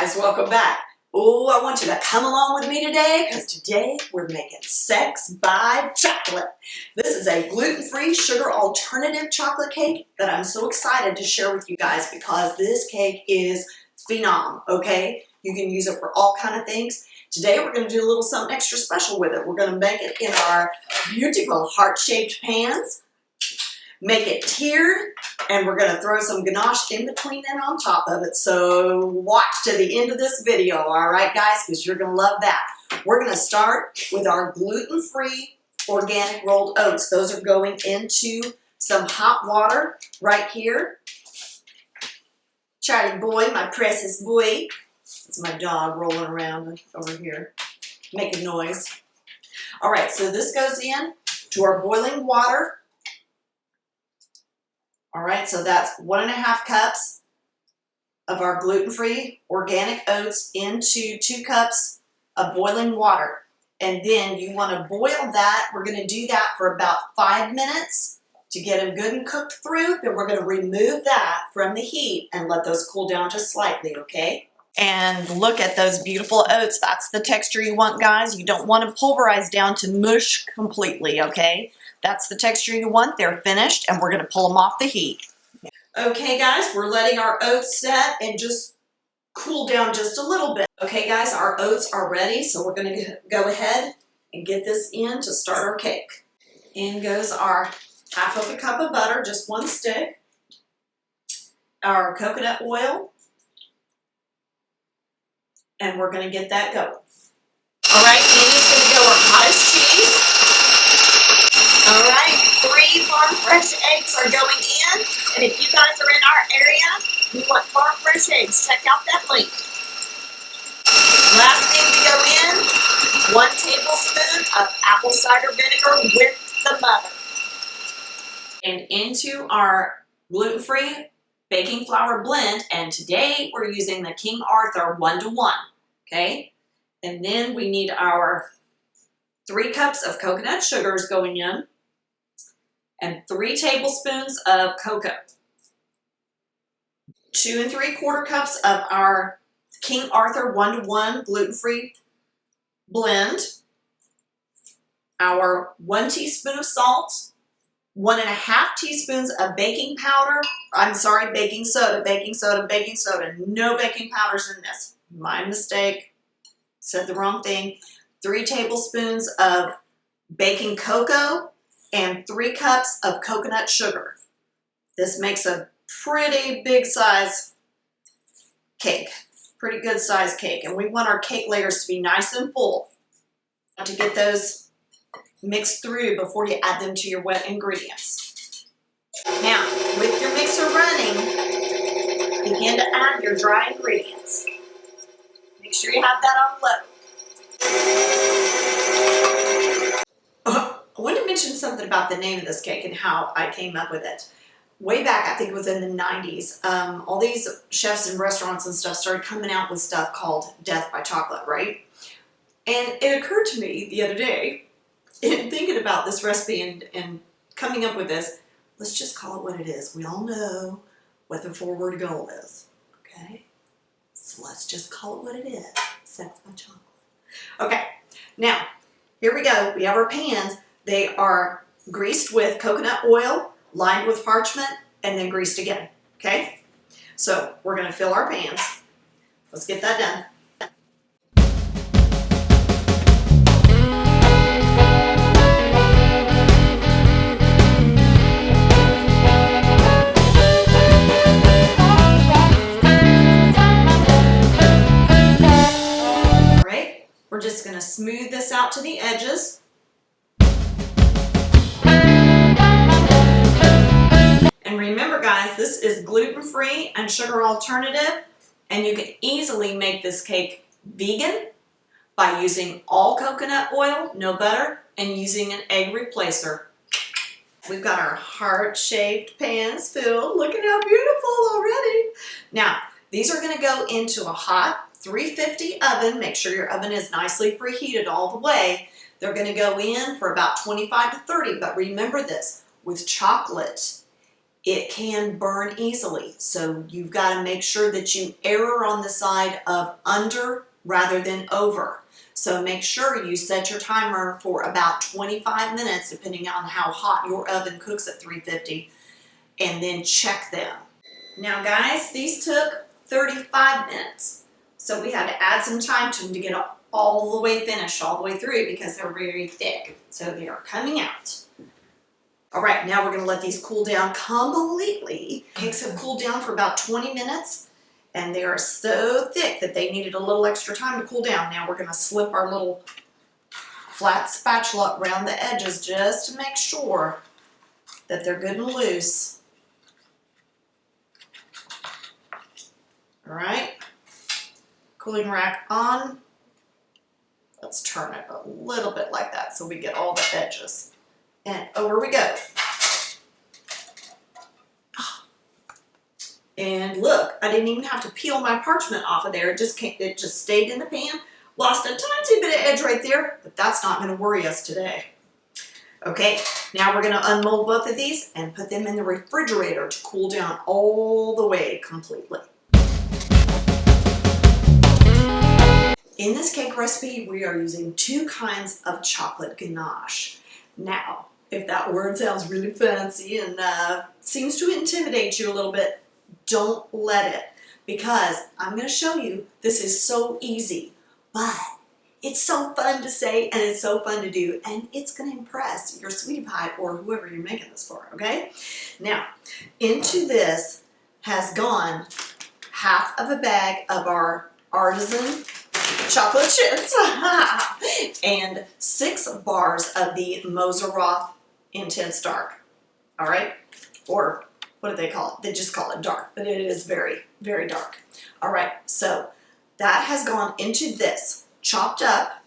guys, welcome back. Oh, I want you to come along with me today because today we're making Sex by Chocolate. This is a gluten-free sugar alternative chocolate cake that I'm so excited to share with you guys because this cake is phenom, okay? You can use it for all kind of things. Today we're going to do a little something extra special with it. We're going to make it in our beautiful heart-shaped pans, make it tiered, and we're going to throw some ganache in between and on top of it. So watch to the end of this video, all right, guys, because you're going to love that. We're going to start with our gluten-free organic rolled oats. Those are going into some hot water right here. Charlie boy, my precious boy. It's my dog rolling around over here, making noise. All right, so this goes in to our boiling water. All right, so that's 1.5 cups of our gluten-free organic oats into 2 cups of boiling water. And then you want to boil that. We're going to do that for about 5 minutes to get them good and cooked through. Then we're going to remove that from the heat and let those cool down just slightly, okay? And look at those beautiful oats. That's the texture you want, guys. You don't want to pulverize down to mush completely, okay? That's the texture you want. They're finished, and we're going to pull them off the heat. Okay, guys, we're letting our oats set and just cool down just a little bit. Okay, guys, our oats are ready, so we're going to go ahead and get this in to start our cake. In goes our 1/2 cup of butter, just 1 stick, our coconut oil, and we're going to get that going. All right, in is going to go our cottage cheese. All right, 3 farm fresh eggs are going in, and if you guys are in our area, you want farm fresh eggs, check out that link. Last thing to go in, 1 tablespoon of apple cider vinegar with the butter. And into our gluten-free baking flour blend, and today we're using the King Arthur 1-to-1, okay? And then we need our 3 cups of coconut sugars going in, and 3 tablespoons of cocoa. 2 3/4 cups of our King Arthur 1-to-1 gluten-free blend. Our 1 teaspoon of salt, 1.5 teaspoons of baking powder. I'm sorry, baking soda, baking soda, baking soda. No baking powders in this. My mistake. Said the wrong thing. 3 tablespoons of baking cocoa and 3 cups of coconut sugar. This makes a pretty big size cake, pretty good size cake. And we want our cake layers to be nice and full. To get those mixed through before you add them to your wet ingredients. Now, with your mixer running, begin to add your dry ingredients. Make sure you have that on low. I want to mention something about the name of this cake and how I came up with it. Way back, I think it was in the 90s, all these chefs and restaurants and stuff started coming out with stuff called Death by Chocolate, right? And it occurred to me the other day, in thinking about this recipe and coming up with this, let's just call it what it is. We all know what the forward goal is, okay? So let's just call it what it is, Sex by Chocolate. Okay, now, here we go. We have our pans. They are greased with coconut oil, lined with parchment, and then greased again, okay? So we're gonna fill our pans. Let's get that done. All right, we're just gonna smooth this out to the edges. And remember, guys, this is gluten-free and sugar alternative, and you can easily make this cake vegan by using all coconut oil, no butter, and using an egg replacer. We've got our heart-shaped pans filled. Look at how beautiful already. Now, these are going to go into a hot 350 oven. Make sure your oven is nicely preheated all the way. They're going to go in for about 25 to 30, but remember this, with chocolate, it can burn easily. So you've got to make sure that you err on the side of under rather than over. So make sure you set your timer for about 25 minutes, depending on how hot your oven cooks at 350, and then check them. Now guys, these took 35 minutes. So we had to add some time to them to get all the way finished, all the way through, because they're very thick. So they are coming out. All right, now we're gonna let these cool down completely. Cakes have cooled down for about 20 minutes, and they are so thick that they needed a little extra time to cool down. Now we're gonna slip our little flat spatula around the edges just to make sure that they're good and loose. All right, cooling rack on. Let's turn it a little bit like that so we get all the edges. And over we go. And look, I didn't even have to peel my parchment off of there. It just stayed in the pan. Lost a tiny bit of edge right there, but that's not going to worry us today. Okay, now we're going to unmold both of these and put them in the refrigerator to cool down all the way completely. In this cake recipe, we are using 2 kinds of chocolate ganache. Now, if that word sounds really fancy and seems to intimidate you a little bit, don't let it, because I'm going to show you this is so easy, but it's so fun to say and it's so fun to do, and it's going to impress your sweetie pie or whoever you're making this for, okay? Now, into this has gone half of a bag of our artisan chocolate chips and 6 bars of the Moser Intense Dark, all right? Or what do they call it? They just call it dark, but it is very, very dark. All right, so that has gone into this, chopped up,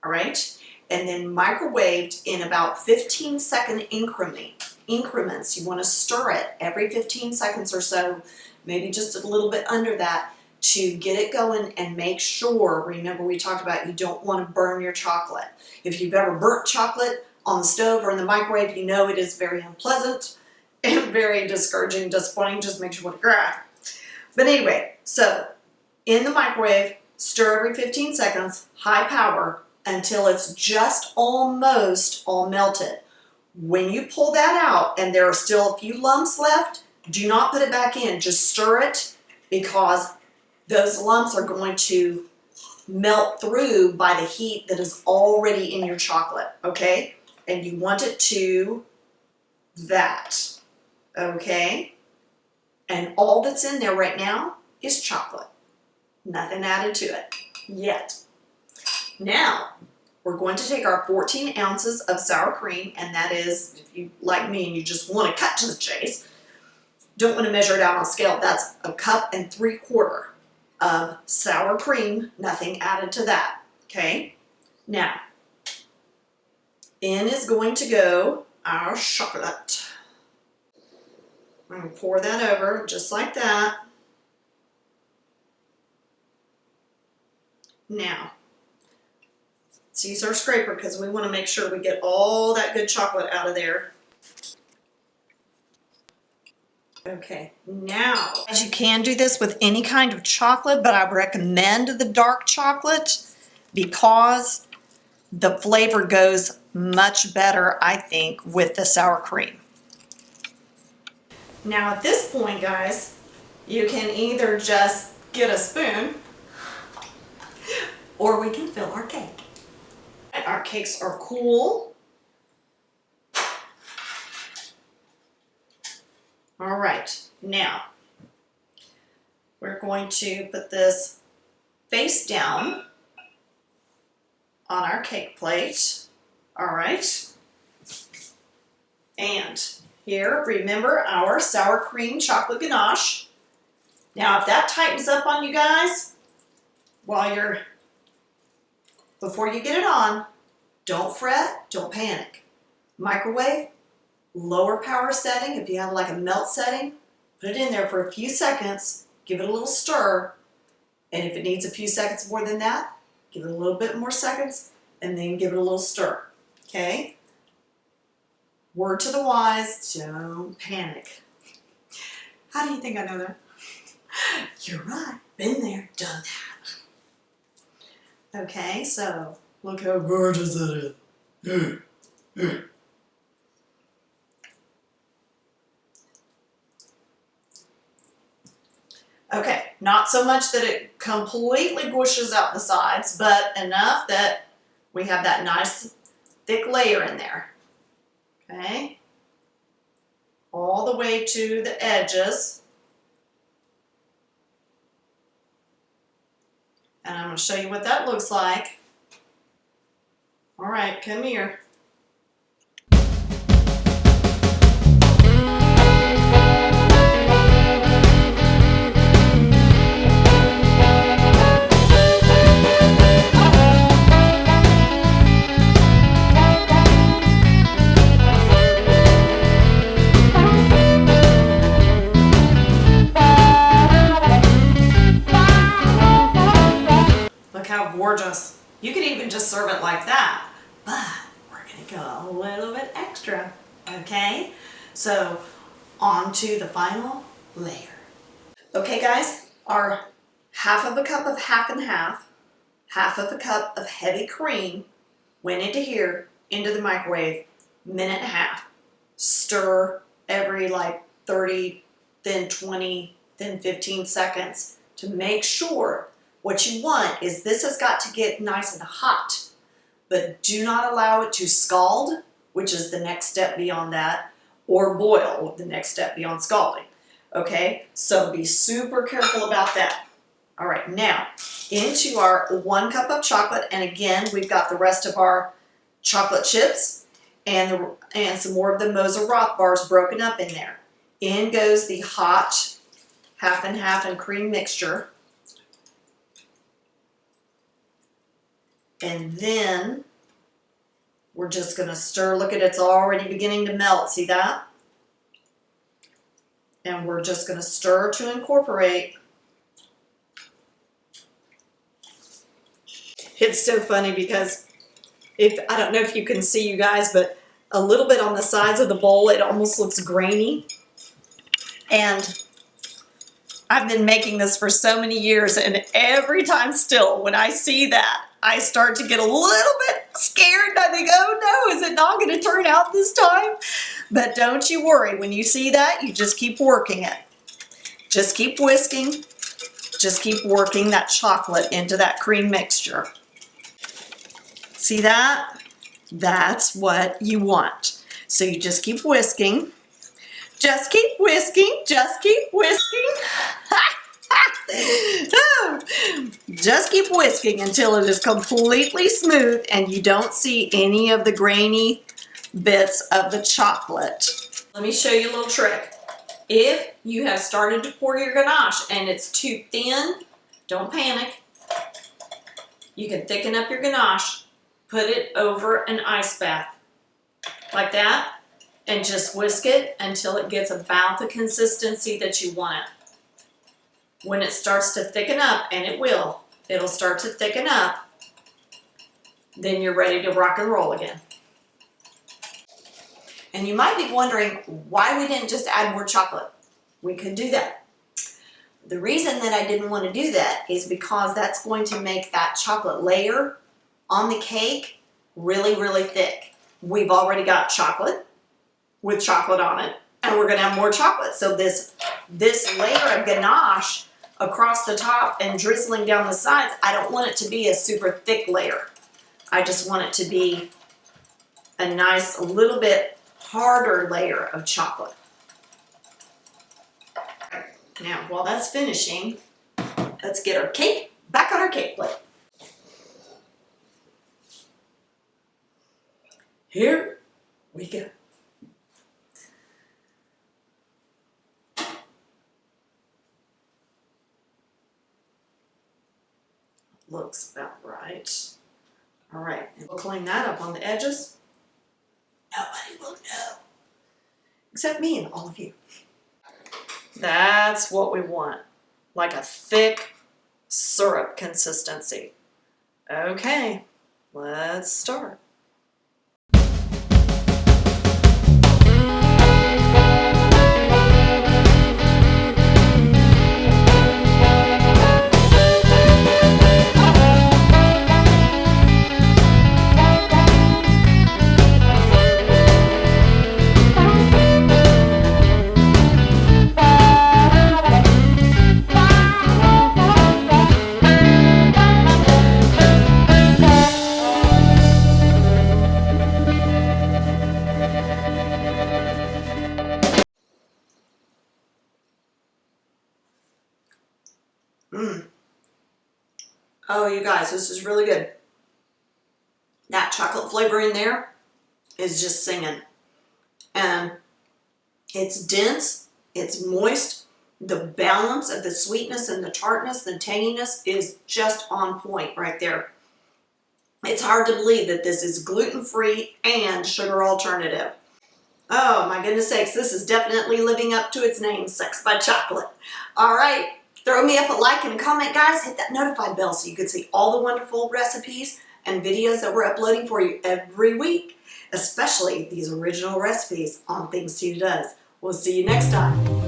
all right, and then microwaved in about 15-second increments. You want to stir it every 15 seconds or so, maybe just a little bit under that, to get it going and make sure, remember we talked about you don't want to burn your chocolate. If you've ever burnt chocolate on the stove or in the microwave, you know it is very unpleasant and very discouraging, disappointing, just makes you want to cry. But anyway, so in the microwave, stir every 15 seconds, high power, until it's just almost all melted. When you pull that out and there are still a few lumps left, do not put it back in, just stir it, because those lumps are going to melt through by the heat that is already in your chocolate, okay? And you want it to that, okay? And all that's in there right now is chocolate. Nothing added to it yet. Now, we're going to take our 14 ounces of sour cream, and that is, if you like me and you just want to cut to the chase, don't want to measure it out on a scale, that's 1 3/4 cups of sour cream, nothing added to that, okay? Now, in is going to go our chocolate. I'm going to pour that over just like that. Now, let's use our scraper because we want to make sure we get all that good chocolate out of there. Okay, now, as you can do this with any kind of chocolate, but I recommend the dark chocolate because the flavor goes much better, I think, with the sour cream. Now at this point, guys, you can either just get a spoon or we can fill our cake. Our cakes are cool. All right, now we're going to put this face down on our cake plate. All right, and here, remember our sour cream chocolate ganache. Now, if that tightens up on you guys before you get it on, don't fret, don't panic. Microwave, lower power setting, if you have like a melt setting, put it in there for a few seconds, give it a little stir, and if it needs a few seconds more than that, give it a little bit more seconds, and then give it a little stir, okay? Word to the wise, don't panic. How do you think I know that? You're right. Been there, done that. Okay, so look how gorgeous that is. Okay, not so much that it completely gushes out the sides, but enough that we have that nice thick layer in there. Okay, all the way to the edges. And I'm going to show you what that looks like. All right, come here. Look how gorgeous. You could even just serve it like that, but we're gonna go a little bit extra, okay? So on to the final layer. Okay guys, our half of a cup of half and half of a cup of heavy cream went into here, into the microwave, minute and a half. Stir every like 30, then 20, then 15 seconds to make sure. What you want is this has got to get nice and hot, but do not allow it to scald, which is the next step beyond that, or boil, the next step beyond scalding. Okay, so be super careful about that. All right, now into our 1 cup of chocolate, and again, we've got the rest of our chocolate chips and some more of the Moser Roth bars broken up in there. In goes the hot half and half and cream mixture. And then we're just going to stir. Look at it's already beginning to melt. See that? And we're just going to stir to incorporate. It's so funny because I don't know if you can see, you guys, but a little bit on the sides of the bowl, it almost looks grainy. And I've been making this for so many years, and every time still, when I see that, I start to get a little bit scared. I think, oh no, is it not going to turn out this time? But don't you worry. When you see that, you just keep working it. Just keep whisking. Just keep working that chocolate into that cream mixture. See that? That's what you want. So you just keep whisking. Just keep whisking. Just keep whisking. Just keep whisking until it is completely smooth and you don't see any of the grainy bits of the chocolate. Let me show you a little trick. If you have started to pour your ganache and it's too thin, don't panic. You can thicken up your ganache, put it over an ice bath like that, and just whisk it until it gets about the consistency that you want it. When it starts to thicken up, and it'll start to thicken up, then you're ready to rock and roll again. And you might be wondering why we didn't just add more chocolate. We could do that. The reason that I didn't want to do that is because that's going to make that chocolate layer on the cake really, really thick. We've already got chocolate with chocolate on it, and we're going to have more chocolate. So this layer of ganache across the top and drizzling down the sides, I don't want it to be a super thick layer. I just want it to be a nice, a little bit harder layer of chocolate. Now, while that's finishing, let's get our cake back on our cake plate. Here we go. Looks about right. All right, and we'll clean that up on the edges. Nobody will know, except me and all of you. That's what we want, like a thick syrup consistency. Okay, let's start. Oh, you guys, this is really good. That chocolate flavor in there is just singing. And it's dense, it's moist. The balance of the sweetness and the tartness and tanginess is just on point right there. It's hard to believe that this is gluten-free and sugar alternative. Oh my goodness sakes, this is definitely living up to its name, Sex by Chocolate. All right, throw me up a like and a comment, guys. Hit that notify bell so you can see all the wonderful recipes and videos that we're uploading for you every week, especially these original recipes on Things Tina Does. We'll see you next time.